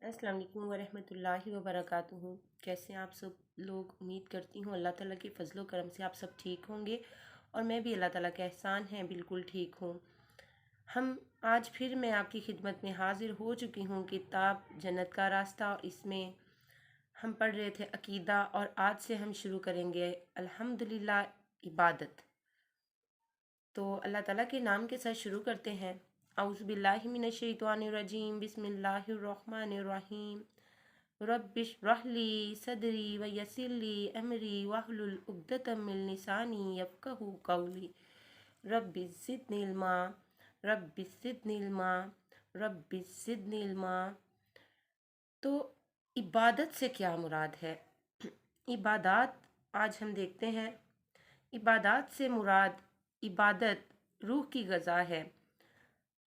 السلام علیکم ورحمۃ اللہ وبرکاتہ۔ کیسے ہیں آپ سب لوگ؟ امید کرتی ہوں اللہ تعالیٰ کے فضل و کرم سے آپ سب ٹھیک ہوں گے، اور میں بھی اللہ تعالیٰ کا احسان ہے بالکل ٹھیک ہوں۔ آج پھر میں آپ کی خدمت میں حاضر ہو چکی ہوں کتاب جنت کا راستہ، اور اس میں ہم پڑھ رہے تھے عقیدہ، اور آج سے ہم شروع کریں گے الحمدللہ عبادت۔ تو اللہ تعالیٰ کے نام کے ساتھ شروع کرتے ہیں۔ اعوذ باللہ من الشیطان الرجیم، بسم اللہ الرحمن الرحیم۔ رب اشرح لی صدری ویسر لی امری واحلل عقدۃ من لسانی یفقہوا قولی۔ رب زدنی علما، رب زدنی علما، رب زدنی علما۔ تو عبادت سے کیا مراد ہے؟ عبادات آج ہم دیکھتے ہیں۔ عبادات سے مراد عبادت روح کی غذا ہے،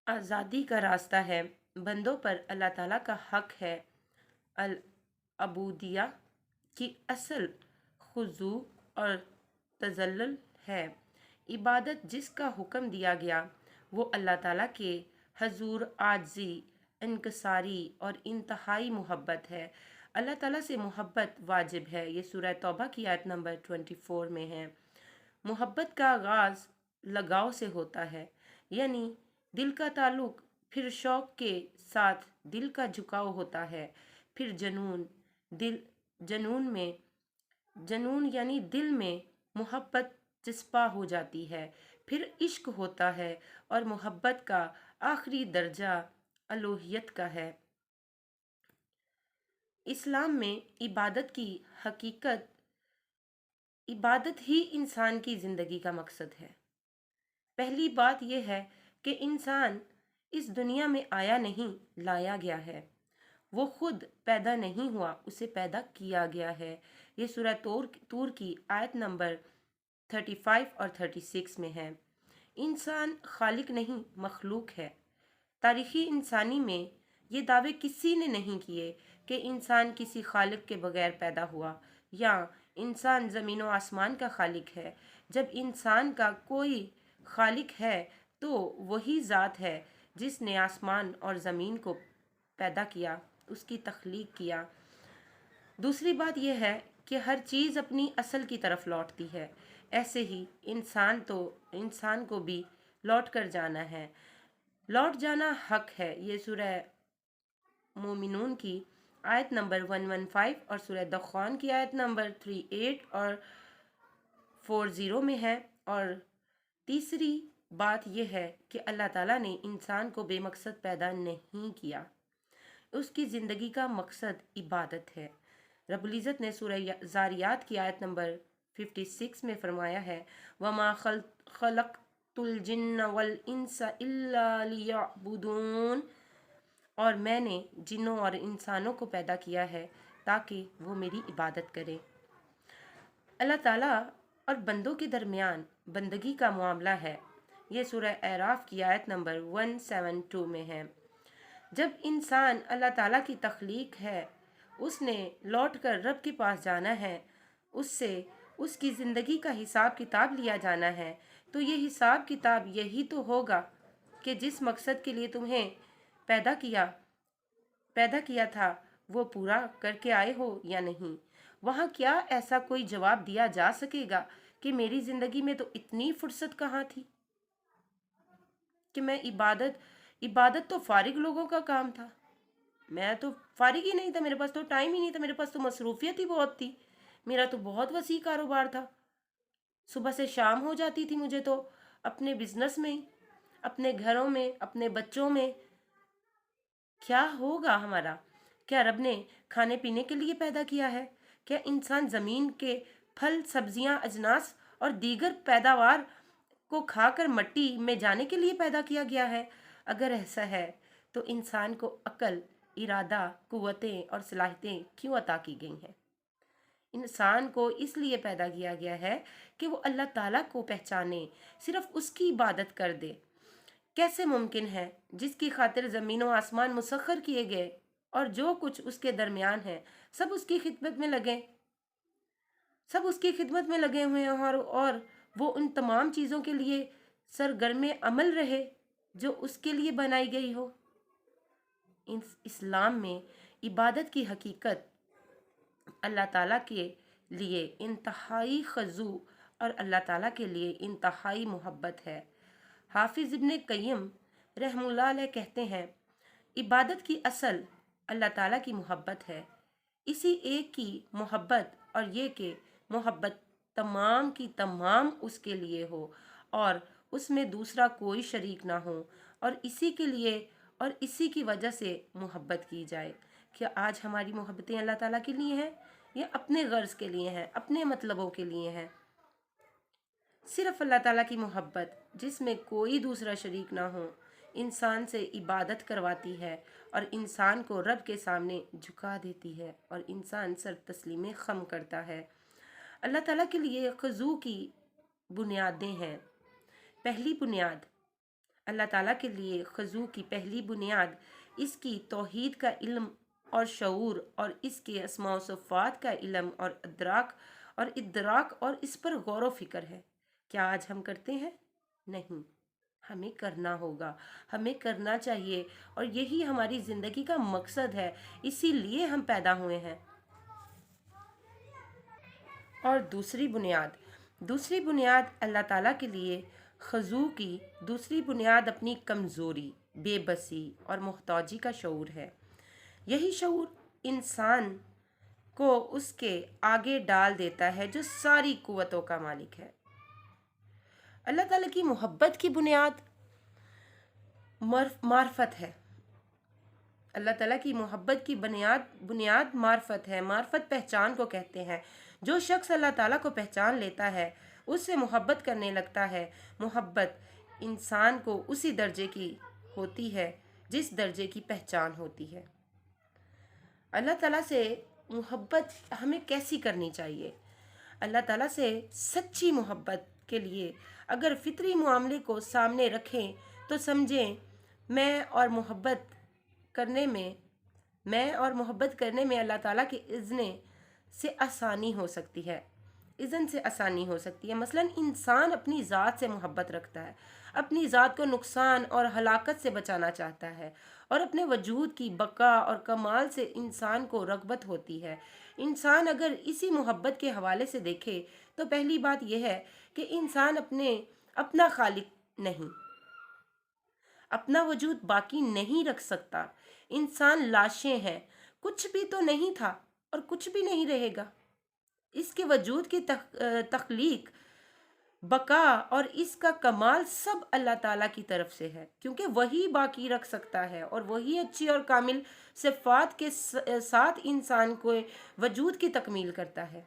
آزادی کا راستہ ہے، بندوں پر اللہ تعالیٰ کا حق ہے۔ العبودیہ کی اصل خضوع اور تذلل ہے۔ عبادت جس کا حکم دیا گیا وہ اللہ تعالیٰ کے حضور عاجزی، انکساری اور انتہائی محبت ہے۔ اللہ تعالیٰ سے محبت واجب ہے، یہ سورہ توبہ کی آیت نمبر 24 میں ہے۔ محبت کا آغاز لگاؤ سے ہوتا ہے، یعنی دل کا تعلق، پھر شوق کے ساتھ دل کا جھکاؤ ہوتا ہے، پھر جنون یعنی دل میں محبت چسپاں ہو جاتی ہے، پھر عشق ہوتا ہے، اور محبت کا آخری درجہ الوہیت کا ہے۔ اسلام میں عبادت کی حقیقت، عبادت ہی انسان کی زندگی کا مقصد ہے۔ پہلی بات یہ ہے کہ انسان اس دنیا میں آیا نہیں، لایا گیا ہے۔ وہ خود پیدا نہیں ہوا، اسے پیدا کیا گیا ہے۔ یہ سورہ طور کی آیت نمبر 35 اور 36 میں ہے۔ انسان خالق نہیں، مخلوق ہے۔ تاریخی انسانی میں یہ دعوے کسی نے نہیں کیے کہ انسان کسی خالق کے بغیر پیدا ہوا، یا انسان زمین و آسمان کا خالق ہے۔ جب انسان کا کوئی خالق ہے تو وہی ذات ہے جس نے آسمان اور زمین کو پیدا کیا، اس کی تخلیق کیا۔ دوسری بات یہ ہے کہ ہر چیز اپنی اصل کی طرف لوٹتی ہے، ایسے ہی انسان کو بھی لوٹ کر جانا ہے۔ لوٹ جانا حق ہے، یہ سورہ مومنون کی آیت نمبر 115 اور سورہ دخان کی آیت نمبر 38 اور 40 میں ہے۔ اور تیسری بات یہ ہے کہ اللہ تعالیٰ نے انسان کو بے مقصد پیدا نہیں کیا، اس کی زندگی کا مقصد عبادت ہے۔ رب العزت نے سورہ ذاریات کی آیت نمبر 56 میں فرمایا ہے، وَمَا خَلَقْتُ الْجِنَّ وَالْإِنسَ إِلَّا لِيَعْبُدُونَ، اور میں نے جنوں اور انسانوں کو پیدا کیا ہے تاکہ وہ میری عبادت کریں۔ اللہ تعالیٰ اور بندوں کے درمیان بندگی کا معاملہ ہے، یہ سورہ اعراف کی آیت نمبر 172 میں ہے۔ جب انسان اللہ تعالیٰ کی تخلیق ہے، اس نے لوٹ کر رب کے پاس جانا ہے، اس سے اس کی زندگی کا حساب کتاب لیا جانا ہے، تو یہ حساب کتاب یہی تو ہوگا کہ جس مقصد کے لیے تمہیں پیدا کیا تھا وہ پورا کر کے آئے ہو یا نہیں۔ وہاں کیا ایسا کوئی جواب دیا جا سکے گا کہ میری زندگی میں تو اتنی فرصت کہاں تھی کہ میں عبادت تو فارغ لوگوں کا کام تھا، میں تو فارغ ہی نہیں تھا، میرے پاس تو ٹائم ہی نہیں تھا، میرے پاس تو مصروفیت ہی بہت تھی، میرا تو بہت وسیع کاروبار تھا، صبح سے شام ہو جاتی تھی مجھے تو اپنے بزنس میں، اپنے گھروں میں، اپنے بچوں میں۔ کیا ہوگا ہمارا؟ کیا رب نے کھانے پینے کے لیے پیدا کیا ہے؟ کیا انسان زمین کے پھل، سبزیاں، اجناس اور دیگر پیداوار کو کھا کر مٹی میں جانے کے لیے پیدا کیا گیا ہے؟ اگر ایسا ہے تو انسان کو عقل، ارادہ، قوتیں اور صلاحیتیں کیوں عطا کی گئی ہیں؟ انسان کو اس لیے پیدا کیا گیا ہے کہ وہ اللہ تعالیٰ کو پہچانے، صرف اس کی عبادت کر دے۔ کیسے ممکن ہے جس کی خاطر زمین و آسمان مسخر کیے گئے اور جو کچھ اس کے درمیان ہے سب اس کی خدمت میں لگے ہوئے ہیں، اور وہ ان تمام چیزوں کے لیے سرگرم عمل رہے جو اس کے لیے بنائی گئی ہو۔ اسلام میں عبادت کی حقیقت اللہ تعالیٰ کے لیے انتہائی خضوع اور اللہ تعالیٰ کے لیے انتہائی محبت ہے۔ حافظ ابن قیم رحم اللہ علیہ کہتے ہیں، عبادت کی اصل اللہ تعالیٰ کی محبت ہے، اسی ایک کی محبت، اور یہ کہ محبت تمام کی تمام اس کے لیے ہو اور اس میں دوسرا کوئی شریک نہ ہو، اور اسی کے لیے اور اسی کی وجہ سے محبت کی جائے۔ کیا آج ہماری محبتیں اللہ تعالیٰ کے لیے ہیں یا اپنے غرض کے لیے ہیں، اپنے مطلبوں کے لیے ہیں؟ صرف اللہ تعالیٰ کی محبت جس میں کوئی دوسرا شریک نہ ہو انسان سے عبادت کرواتی ہے اور انسان کو رب کے سامنے جھکا دیتی ہے اور انسان سر تسلیم خم کرتا ہے۔ اللہ تعالیٰ کے لیے خضوع کی بنیادیں ہیں۔ پہلی بنیاد، اللہ تعالیٰ کے لیے خضوع کی پہلی بنیاد اس کی توحید کا علم اور شعور اور اس کے اسماء و صفات کا علم اور ادراک اور اس پر غور و فکر ہے۔ کیا آج ہم کرتے ہیں؟ نہیں، ہمیں کرنا ہوگا، ہمیں کرنا چاہیے، اور یہی ہماری زندگی کا مقصد ہے، اسی لیے ہم پیدا ہوئے ہیں۔ اور دوسری بنیاد اللہ تعالیٰ کے لیے خضوع کی دوسری بنیاد اپنی کمزوری، بے بسی اور محتاجی کا شعور ہے۔ یہی شعور انسان کو اس کے آگے ڈال دیتا ہے جو ساری قوتوں کا مالک ہے۔ اللہ تعالیٰ کی محبت کی بنیاد معرفت ہے۔ اللہ تعالیٰ کی محبت کی بنیاد معرفت ہے۔ معرفت پہچان کو کہتے ہیں۔ جو شخص اللہ تعالیٰ کو پہچان لیتا ہے اس سے محبت کرنے لگتا ہے۔ محبت انسان کو اسی درجے کی ہوتی ہے جس درجے کی پہچان ہوتی ہے۔ اللہ تعالیٰ سے محبت ہمیں کیسی کرنی چاہیے؟ اللہ تعالیٰ سے سچی محبت کے لیے اگر فطری معاملے کو سامنے رکھیں تو سمجھیں میں اور محبت کرنے میں اللہ تعالیٰ کے اذن سے آسانی ہو سکتی ہے۔ مثلاً انسان اپنی ذات سے محبت رکھتا ہے، اپنی ذات کو نقصان اور ہلاکت سے بچانا چاہتا ہے، اور اپنے وجود کی بقا اور کمال سے انسان کو رغبت ہوتی ہے۔ انسان اگر اسی محبت کے حوالے سے دیکھے تو پہلی بات یہ ہے کہ انسان اپنا خالق نہیں، اپنا وجود باقی نہیں رکھ سکتا۔ انسان لاشیں ہیں، کچھ بھی تو نہیں تھا اور کچھ بھی نہیں رہے گا۔ اس کے وجود کی تخلیق، بقا اور اس کا کمال سب اللہ تعالیٰ کی طرف سے ہے، کیونکہ وہی باقی رکھ سکتا ہے اور وہی اچھی اور کامل صفات کے ساتھ انسان کو وجود کی تکمیل کرتا ہے۔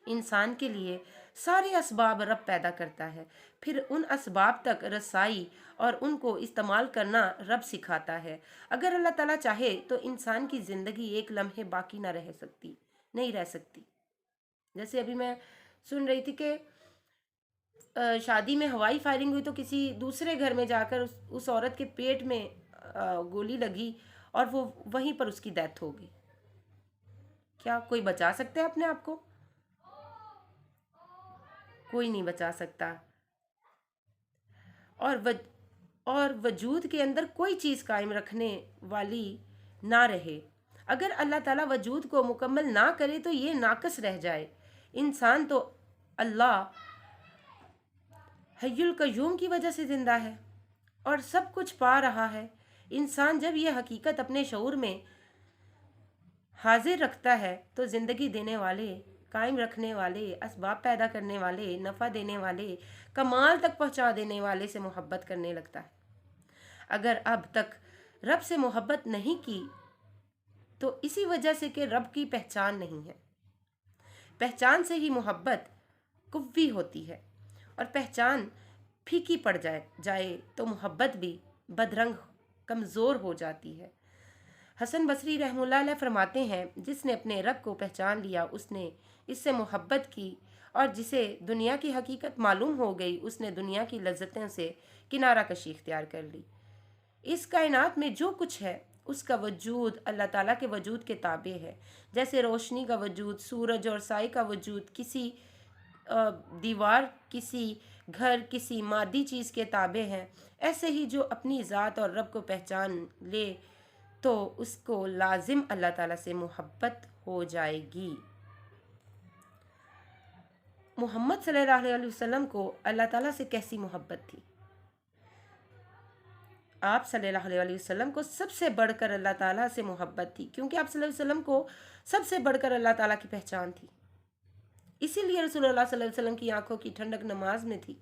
انسان کے لیے سارے اسباب رب پیدا کرتا ہے، پھر ان اسباب تک رسائی اور ان کو استعمال کرنا رب سکھاتا ہے۔ اگر اللہ تعالیٰ چاہے تو انسان کی زندگی ایک لمحے باقی نہیں رہ سکتی۔ جیسے ابھی میں سن رہی تھی کہ شادی میں ہوائی فائرنگ ہوئی تو کسی دوسرے گھر میں جا کر اس عورت کے پیٹ میں گولی لگی اور وہ وہیں پر اس کی ڈیتھ ہو گئی۔ کیا کوئی بچا سکتا ہے اپنے آپ کو؟ کوئی نہیں بچا سکتا۔ اور وجود کے اندر کوئی چیز قائم رکھنے والی نہ رہے۔ اگر اللہ تعالیٰ وجود کو مکمل نہ کرے تو یہ ناقص رہ جائے۔ انسان تو اللہ حی القیوم کی وجہ سے زندہ ہے اور سب کچھ پا رہا ہے۔ انسان جب یہ حقیقت اپنے شعور میں حاضر رکھتا ہے تو زندگی دینے والے، قائم رکھنے والے، اسباب پیدا کرنے والے، نفع دینے والے، کمال تک پہنچا دینے والے سے محبت کرنے لگتا ہے۔ اگر اب تک رب سے محبت نہیں کی تو اسی وجہ سے کہ رب کی پہچان نہیں ہے۔ پہچان سے ہی محبت قوی ہوتی ہے، اور پہچان پھیکی پڑ جائے تو محبت بھی بدرنگ کمزور ہو جاتی ہے۔ حسن بصری رحمہ اللہ علیہ فرماتے ہیں، جس نے اپنے رب کو پہچان لیا اس نے اس سے محبت کی، اور جسے دنیا کی حقیقت معلوم ہو گئی اس نے دنیا کی لذتوں سے کنارہ کشی اختیار کر لی۔ اس کائنات میں جو کچھ ہے اس کا وجود اللہ تعالیٰ کے وجود کے تابع ہے۔ جیسے روشنی کا وجود، سورج اور سائے کا وجود کسی دیوار، کسی گھر، کسی مادی چیز کے تابع ہیں، ایسے ہی جو اپنی ذات اور رب کو پہچان لے تو اس کو لازم اللہ تعالیٰ سے محبت ہو جائے گی۔ محمد صلی اللہ علیہ وسلم کو اللہ تعالیٰ سے کیسی محبت تھی؟ آپ صلی اللہ علیہ وسلم کو سب سے بڑھ کر اللہ تعالیٰ سے محبت تھی، کیونکہ آپ صلی اللہ علیہ وسلم کو سب سے بڑھ کر اللہ تعالیٰ کی پہچان تھی۔ اسی لیے رسول اللہ صلی اللہ علیہ وسلم کی آنکھوں کی ٹھنڈک نماز میں تھی۔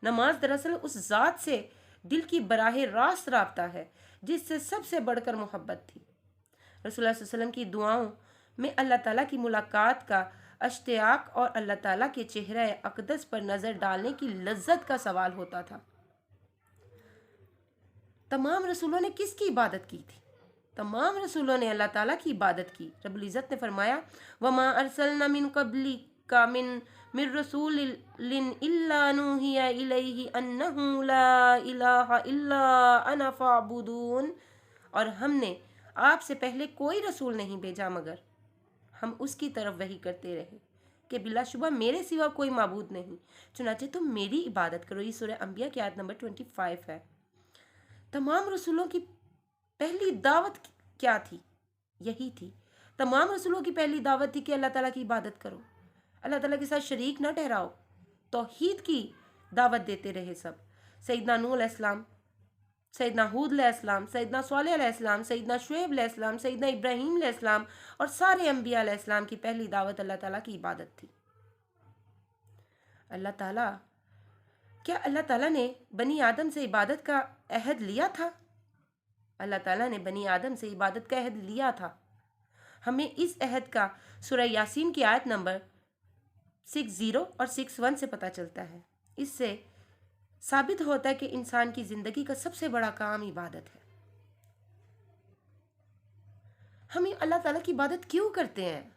نماز دراصل اس ذات سے دل کی براہ راست رابطہ ہے جس سے سب سے بڑھ کر محبت تھی۔ رسول اللہ صلی اللہ علیہ وسلم کی دعاؤں میں اللہ تعالیٰ کی ملاقات کا اشتیاق اور اللہ تعالیٰ کے چہرہ اقدس پر نظر ڈالنے کی لذت کا سوال ہوتا تھا۔ تمام رسولوں نے کس کی عبادت کی تھی؟ تمام رسولوں نے اللہ تعالیٰ کی عبادت کی۔ رب العزت نے فرمایا وَمَا أَرْسَلْنَا مِن قَبْلِكَ مِن رَّسُولٍ إِلَّا نُوحِيَ إِلَيْهِ أَنَّهُ لَا إِلَٰهَ إِلَّا أَنَا فَاعْبُدُونِ، اور ہم نے آپ سے پہلے کوئی رسول نہیں بھیجا مگر ہم اس کی طرف وحی کرتے رہے کہ بلا شبہ میرے سوا کوئی معبود نہیں، چنانچہ تم میری عبادت کرو۔ یہ سورہ انبیاء کی آیت نمبر 25 ہے۔ تمام رسولوں کی پہلی دعوت کیا تھی؟ یہی تھی۔ تمام رسولوں کی پہلی دعوت تھی کہ اللہ تعالیٰ کی عبادت کرو، اللہ تعالیٰ کے ساتھ شریک نہ ٹھہراؤ، توحید کی دعوت دیتے رہے سب۔ سیدنا نوح علیہ السلام، سیدنا ہود علیہ السلام، سیدنا صالح علیہ السلام، سیدنا شعیب علیہ السلام، سیدنا ابراہیم علیہ السلام اور سارے انبیاء علیہ السلام کی پہلی دعوت اللہ تعالیٰ کی عبادت تھی۔ کیا اللہ تعالیٰ نے بنی آدم سے عبادت کا عہد لیا تھا؟ اللہ تعالیٰ نے بنی آدم سے عبادت کا عہد لیا تھا۔ ہمیں اس عہد کا سورہ یاسین کی آیت نمبر 60 اور 61 سے پتہ چلتا ہے۔ اس سے ثابت ہوتا ہے کہ انسان کی زندگی کا سب سے بڑا کام عبادت ہے۔ ہم اللہ تعالیٰ کی عبادت کیوں کرتے ہیں؟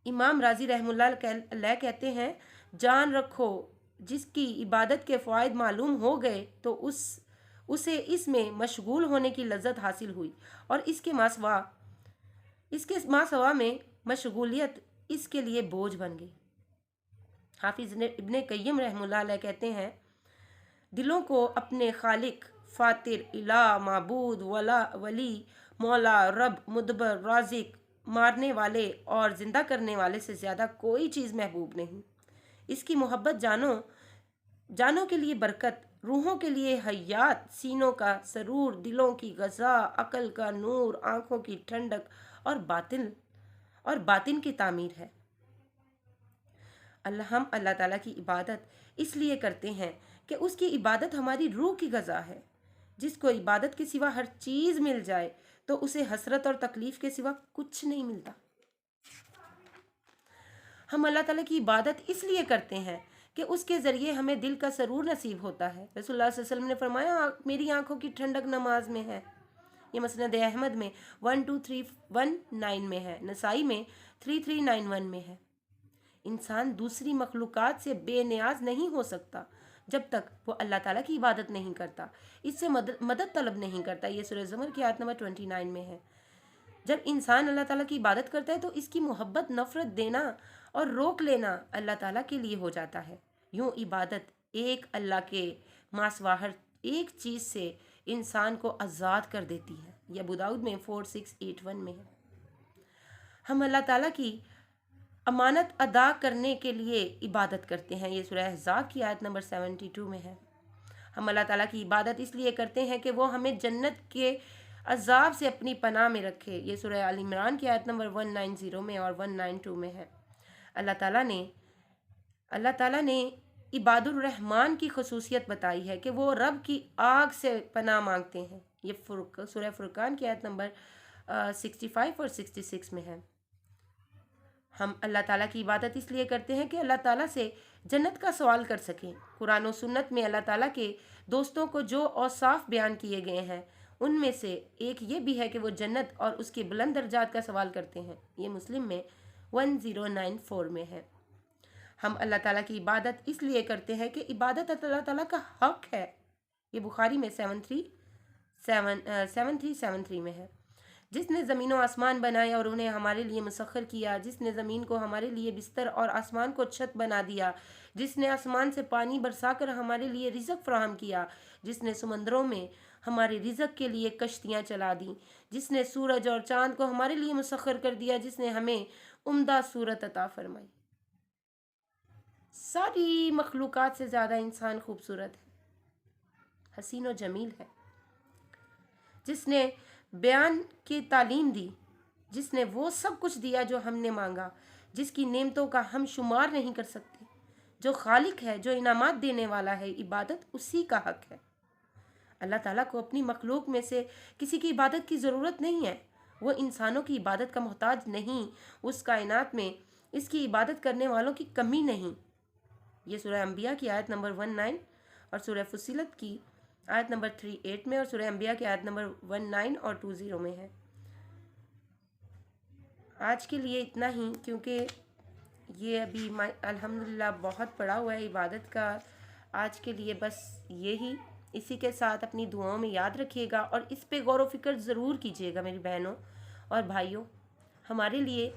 امام راضی رحمہ اللہ علیہ کہتے ہیں جان رکھو جس کی عبادت کے فوائد معلوم ہو گئے تو اسے اس میں مشغول ہونے کی لذت حاصل ہوئی، اور اس کے ماسوا میں مشغولیت اس کے لیے بوجھ بن گئی۔ حافظ ابن قیم رحمہ اللہ علیہ کہتے ہیں دلوں کو اپنے خالق، فاتر، الہ، معبود، ولی، مولا، رب، مدبر، رازق، مارنے والے اور زندہ کرنے والے سے زیادہ کوئی چیز محبوب نہیں۔ اس کی محبت جانوں کے لیے برکت، روحوں کے لیے حیات، سینوں کا سرور، دلوں کی غذا، عقل کا نور، آنکھوں کی ٹھنڈک اور باطن کی تعمیر ہے۔ ہم اللہ تعالیٰ کی عبادت اس لیے کرتے ہیں کہ اس کی عبادت ہماری روح کی غذا ہے۔ جس کو عبادت کے سوا ہر چیز مل جائے تو اسے حسرت اور تکلیف کے سوا کچھ نہیں ملتا۔ ہم اللہ تعالیٰ کی عبادت اس لیے کرتے ہیں کہ اس کے ذریعے ہمیں دل کا سرور نصیب ہوتا ہے۔ رسول اللہ صلی اللہ علیہ وسلم نے فرمایا میری آنکھوں کی ٹھنڈک نماز میں ہے۔ یہ مسند احمد میں 12319 میں ہے، نسائی میں 3391 میں ہے۔ انسان دوسری مخلوقات سے بے نیاز نہیں ہو سکتا جب تک وہ اللہ تعالیٰ کی عبادت نہیں کرتا، اس سے مدد طلب نہیں کرتا۔ یہ سورہ زمر کی آیت نمبر 29 میں ہے۔ جب انسان اللہ تعالیٰ کی عبادت کرتا ہے تو اس کی محبت، نفرت دینا اور روک لینا اللہ تعالیٰ کے لیے ہو جاتا ہے۔ یوں عبادت ایک اللہ کے ماسوا ہر ایک چیز سے انسان کو آزاد کر دیتی ہے۔ یہ ابو داؤد میں 4681 میں ہے۔ ہم اللہ تعالیٰ کی امانت ادا کرنے کے لیے عبادت کرتے ہیں۔ یہ سورہ احزاب کی آیت نمبر 72 میں ہے۔ ہم اللہ تعالیٰ کی عبادت اس لیے کرتے ہیں کہ وہ ہمیں جنت کے عذاب سے اپنی پناہ میں رکھے۔ یہ سورہ آل عمران کی آیت نمبر 190 میں اور 192 میں ہے۔ اللہ تعالیٰ نے عباد الرحمن کی خصوصیت بتائی ہے کہ وہ رب کی آگ سے پناہ مانگتے ہیں۔ یہ سورہ فرقان کی آیت نمبر 65 اور 66 میں ہے۔ ہم اللہ تعالیٰ کی عبادت اس لیے کرتے ہیں کہ اللہ تعالیٰ سے جنت کا سوال کر سکیں۔ قرآن و سنت میں اللہ تعالیٰ کے دوستوں کو جو اوصاف بیان کیے گئے ہیں ان میں سے ایک یہ بھی ہے کہ وہ جنت اور اس کے بلند درجات کا سوال کرتے ہیں۔ یہ مسلم میں 1094 میں ہے۔ ہم اللہ تعالیٰ کی عبادت اس لیے کرتے ہیں کہ عبادت اللہ تعالیٰ کا حق ہے۔ یہ بخاری میں 7373 میں ہے۔ جس نے زمین و آسمان بنائے اور انہیں ہمارے لیے مسخر کیا، جس نے زمین کو ہمارے لیے بستر اور آسمان کو چھت بنا دیا، جس نے آسمان سے پانی برسا کر ہمارے لیے رزق فراہم کیا، جس نے سمندروں میں ہمارے رزق کے لیے کشتیاں چلا دیں، جس نے سورج اور چاند کو ہمارے لیے مسخر کر دیا، جس نے ہمیں عمدہ صورت عطا فرمائی۔ ساری مخلوقات سے زیادہ انسان خوبصورت ہے، حسین و جمیل ہے، جس نے بیان کی تعلیم دی، جس نے وہ سب کچھ دیا جو ہم نے مانگا، جس کی نعمتوں کا ہم شمار نہیں کر سکتے، جو خالق ہے، جو انعامات دینے والا ہے۔ عبادت اسی کا حق ہے۔ اللہ تعالیٰ کو اپنی مخلوق میں سے کسی کی عبادت کی ضرورت نہیں ہے، وہ انسانوں کی عبادت کا محتاج نہیں، اس کائنات میں اس کی عبادت کرنے والوں کی کمی نہیں۔ یہ سورہ انبیاء کی آیت نمبر 19 اور سورہ فصلت کی آیت نمبر 38 میں اور سورہ انبیاء کی آیت نمبر 19 اور 20 میں ہے۔ آج کے لیے اتنا ہی، کیونکہ یہ ابھی الحمدللہ بہت پڑا ہوا ہے عبادت کا۔ آج کے لیے بس یہی، اسی کے ساتھ اپنی دعاؤں میں یاد رکھیے گا اور اس پہ غور و فکر ضرور کیجیے گا میری بہنوں اور بھائیوں۔ ہمارے لیے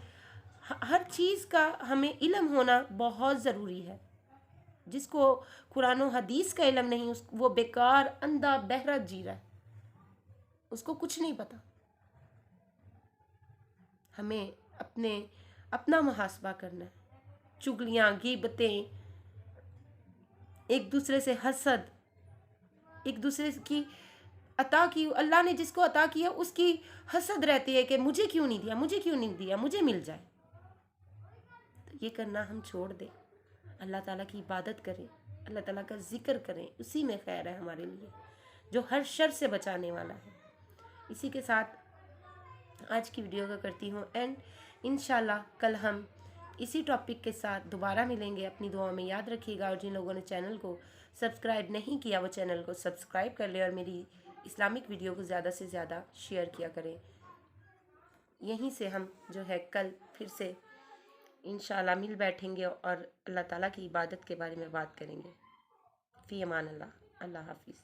ہر چیز کا ہمیں علم ہونا بہت ضروری ہے۔ جس کو قرآن و حدیث کا علم نہیں، وہ بیکار اندھا بہرا جی رہا ہے، اس کو کچھ نہیں پتا۔ ہمیں اپنا محاسبہ کرنا ہے۔ چگلیاں، غیبتیں، ایک دوسرے سے حسد، ایک دوسرے کی عطا کی، اللہ نے جس کو عطا کیا اس کی حسد رہتی ہے کہ مجھے کیوں نہیں دیا، مجھے کیوں نہیں دیا، مجھے مل جائے۔ تو یہ کرنا ہم چھوڑ دیں، اللہ تعالیٰ کی عبادت کریں، اللہ تعالیٰ کا ذکر کریں، اسی میں خیر ہے ہمارے لیے، جو ہر شر سے بچانے والا ہے۔ اسی کے ساتھ آج کی ویڈیو کا کرتی ہوں اینڈ، انشاءاللہ کل ہم اسی ٹاپک کے ساتھ دوبارہ ملیں گے۔ اپنی دعاؤں میں یاد رکھیے گا، اور جن لوگوں نے چینل کو سبسکرائب نہیں کیا وہ چینل کو سبسکرائب کر لیں اور میری اسلامک ویڈیو کو زیادہ سے زیادہ شیئر کیا کریں۔ یہیں سے ہم جو ہے کل پھر سے انشاءاللہ مل بیٹھیں گے اور اللہ تعالیٰ کی عبادت کے بارے میں بات کریں گے۔ فی امان اللہ، اللہ حافظ۔